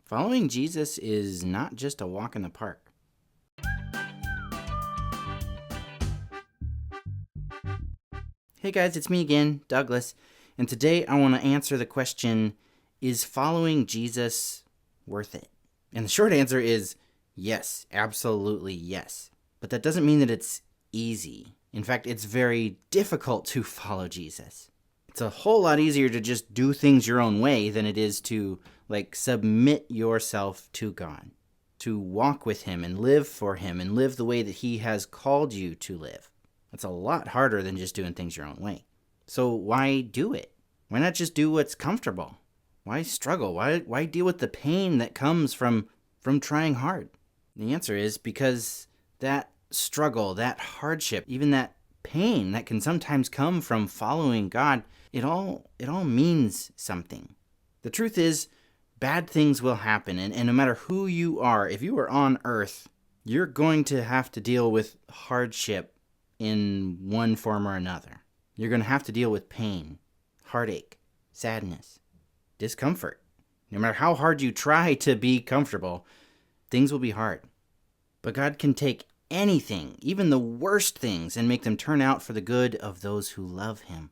Following Jesus is not just a walk in the park. Hey guys, it's me again, Douglas, and today I want to answer the question, is following Jesus worth it? And the short answer is yes, absolutely yes. But that doesn't mean that it's easy. In fact, it's very difficult to follow Jesus. It's a whole lot easier to just do things your own way than it is to submit yourself to God, to walk with Him and live for Him and live the way that He has called you to live. It's a lot harder than just doing things your own way. So why do it? Why not just do what's comfortable? Why struggle? Why deal with the pain that comes from trying hard? The answer is because that struggle, that hardship, even that pain that can sometimes come from following God, it all means something. The truth is, bad things will happen, and no matter who you are, if you are on earth, you're going to have to deal with hardship in one form or another. You're going to have to deal with pain, heartache, sadness, discomfort. No matter how hard you try to be comfortable, things will be hard. But God can take anything, even the worst things, and make them turn out for the good of those who love Him.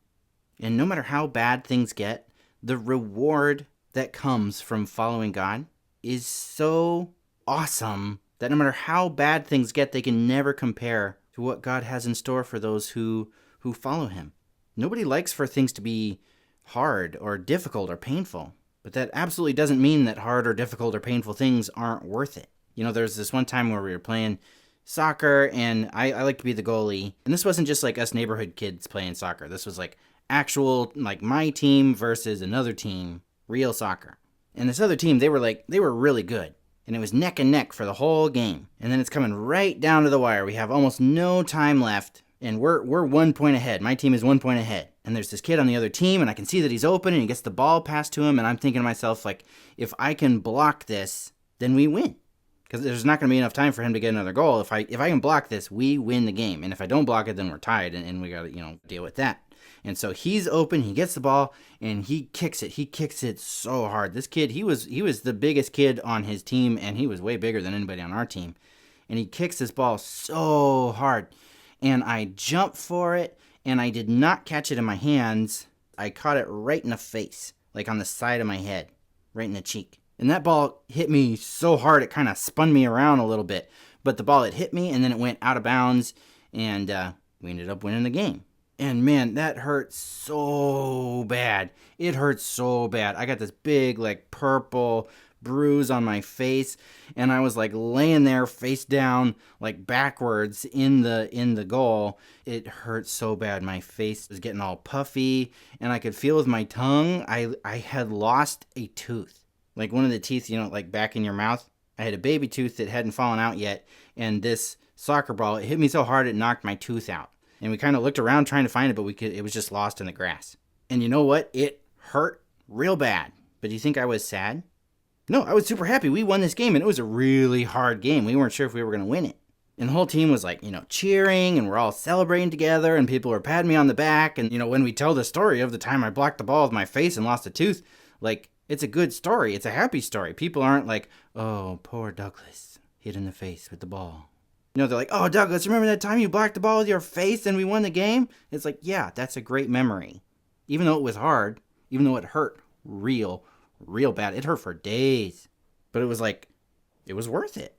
And no matter how bad things get, the reward that comes from following God is so awesome that no matter how bad things get, they can never compare to what God has in store for those who follow Him. Nobody likes for things to be hard or difficult or painful, but that absolutely doesn't mean that hard or difficult or painful things aren't worth it. You know, there's this one time where we were playing soccer, and I like to be the goalie, and this wasn't just like us neighborhood kids playing soccer. This was like actual, like my team versus another team, real soccer. And this other team, they were really good. And it was neck and neck for the whole game. And then it's coming right down to the wire. We have almost no time left, and we're 1 point ahead. My team is 1 point ahead. And there's this kid on the other team, and I can see that he's open, and he gets the ball passed to him, and I'm thinking to myself, if I can block this, then we win. Because there's not going to be enough time for him to get another goal. If I can block this, we win the game. And if I don't block it, then we're tied, and we got to, deal with that. And so he's open, he gets the ball, and he kicks it. He kicks it so hard. This kid, he was the biggest kid on his team, and he was way bigger than anybody on our team. And he kicks this ball so hard. And I jumped for it, and I did not catch it in my hands. I caught it right in the face, like on the side of my head, right in the cheek. And that ball hit me so hard, it kind of spun me around a little bit. But the ball, it hit me, and then it went out of bounds, and we ended up winning the game. And man, that hurt so bad. It hurt so bad. I got this big, purple bruise on my face, and I was laying there face down, backwards in the goal. It hurt so bad. My face was getting all puffy, and I could feel with my tongue, I had lost a tooth. One of the teeth, back in your mouth. I had a baby tooth that hadn't fallen out yet, and this soccer ball, it hit me so hard it knocked my tooth out. And we kind of looked around trying to find it, but it was just lost in the grass. And you know what? It hurt real bad. But do you think I was sad? No, I was super happy. We won this game, and it was a really hard game. We weren't sure if we were going to win it. And the whole team was cheering, and we're all celebrating together, and people were patting me on the back. And, when we tell the story of the time I blocked the ball with my face and lost a tooth, it's a good story. It's a happy story. People aren't oh, poor Douglas, hit in the face with the ball. They're like, oh, Douglas, remember that time you blocked the ball with your face and we won the game? It's yeah, that's a great memory. Even though it was hard, even though it hurt real bad. It hurt for days. But it was it was worth it.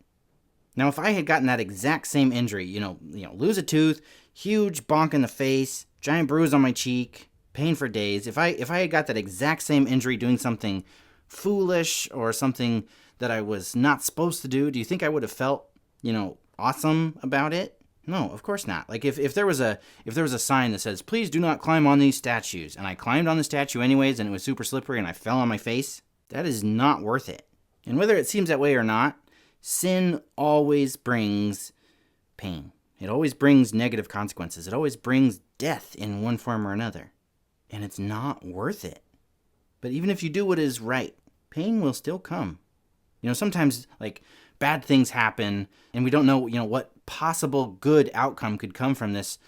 Now, if I had gotten that exact same injury, lose a tooth, huge bonk in the face, giant bruise on my cheek, pain for days. If I had got that exact same injury doing something foolish or something that I was not supposed to do you think I would have felt, awesome about it? No, of course not. If there was a sign that says, please do not climb on these statues, and I climbed on the statue anyways and it was super slippery and I fell on my face, that is not worth it. And whether it seems that way or not, sin always brings pain. It always brings negative consequences. It always brings death in one form or another. And it's not worth it. But even if you do what is right, pain will still come. Sometimes bad things happen, and we don't know, what possible good outcome could come from this,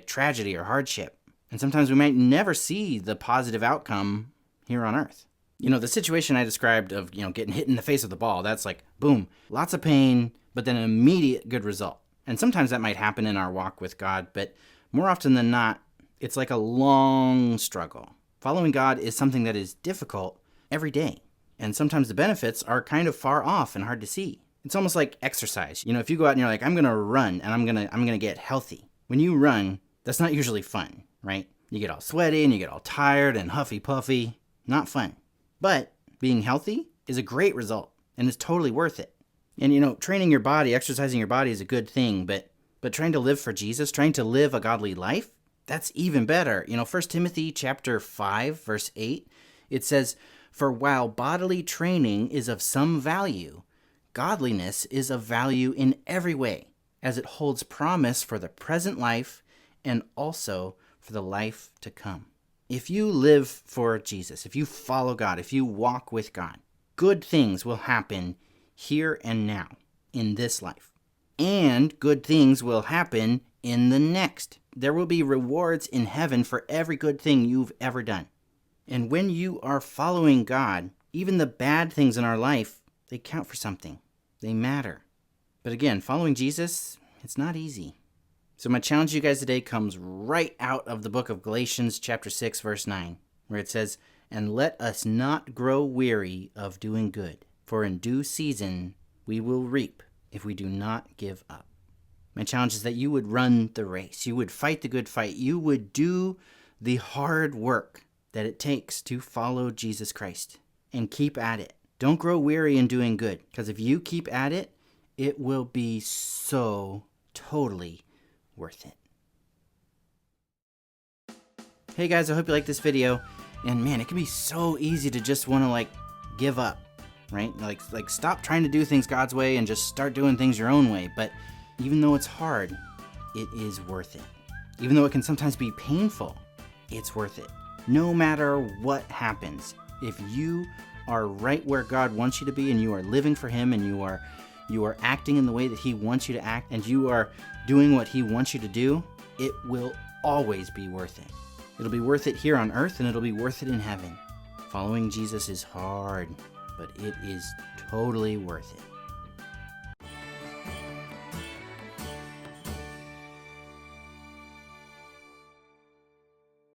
tragedy or hardship. And sometimes we might never see the positive outcome here on earth. The situation I described of, getting hit in the face with the ball, that's like, boom, lots of pain, but then an immediate good result. And sometimes that might happen in our walk with God, but more often than not, it's like a long struggle. Following God is something that is difficult every day. And sometimes the benefits are kind of far off and hard to see. It's almost like exercise. If you go out and you're like, I'm going to run and I'm going to get healthy. When you run, that's not usually fun, right? You get all sweaty and you get all tired and huffy puffy. Not fun. But being healthy is a great result and is totally worth it. And training your body, exercising your body is a good thing, but trying to live for Jesus, trying to live a godly life, that's even better. 1 Timothy chapter 5, verse 8, it says, "For while bodily training is of some value, godliness is of value in every way, as it holds promise for the present life and also for the life to come." If you live for Jesus, if you follow God, if you walk with God, good things will happen here and now in this life. And good things will happen in the next. There will be rewards in heaven for every good thing you've ever done. And when you are following God, even the bad things in our life, they count for something. They matter. But again, following Jesus, it's not easy. So my challenge to you guys today comes right out of the book of Galatians chapter 6, verse 9, where it says, "And let us not grow weary of doing good, for in due season we will reap if we do not give up." My challenge is that you would run the race. You would fight the good fight. You would do the hard work that it takes to follow Jesus Christ and keep at it. Don't grow weary in doing good, because if you keep at it, it will be so totally worth it. Hey guys, I hope you like this video. And man, it can be so easy to just want to give up, right? Like stop trying to do things God's way and just start doing things your own way. But even though it's hard, it is worth it. Even though it can sometimes be painful, it's worth it. No matter what happens, if you are right where God wants you to be and you are living for Him and you are acting in the way that He wants you to act and you are doing what He wants you to do, it will always be worth it. It'll be worth it here on earth and it'll be worth it in heaven. Following Jesus is hard, but it is totally worth it.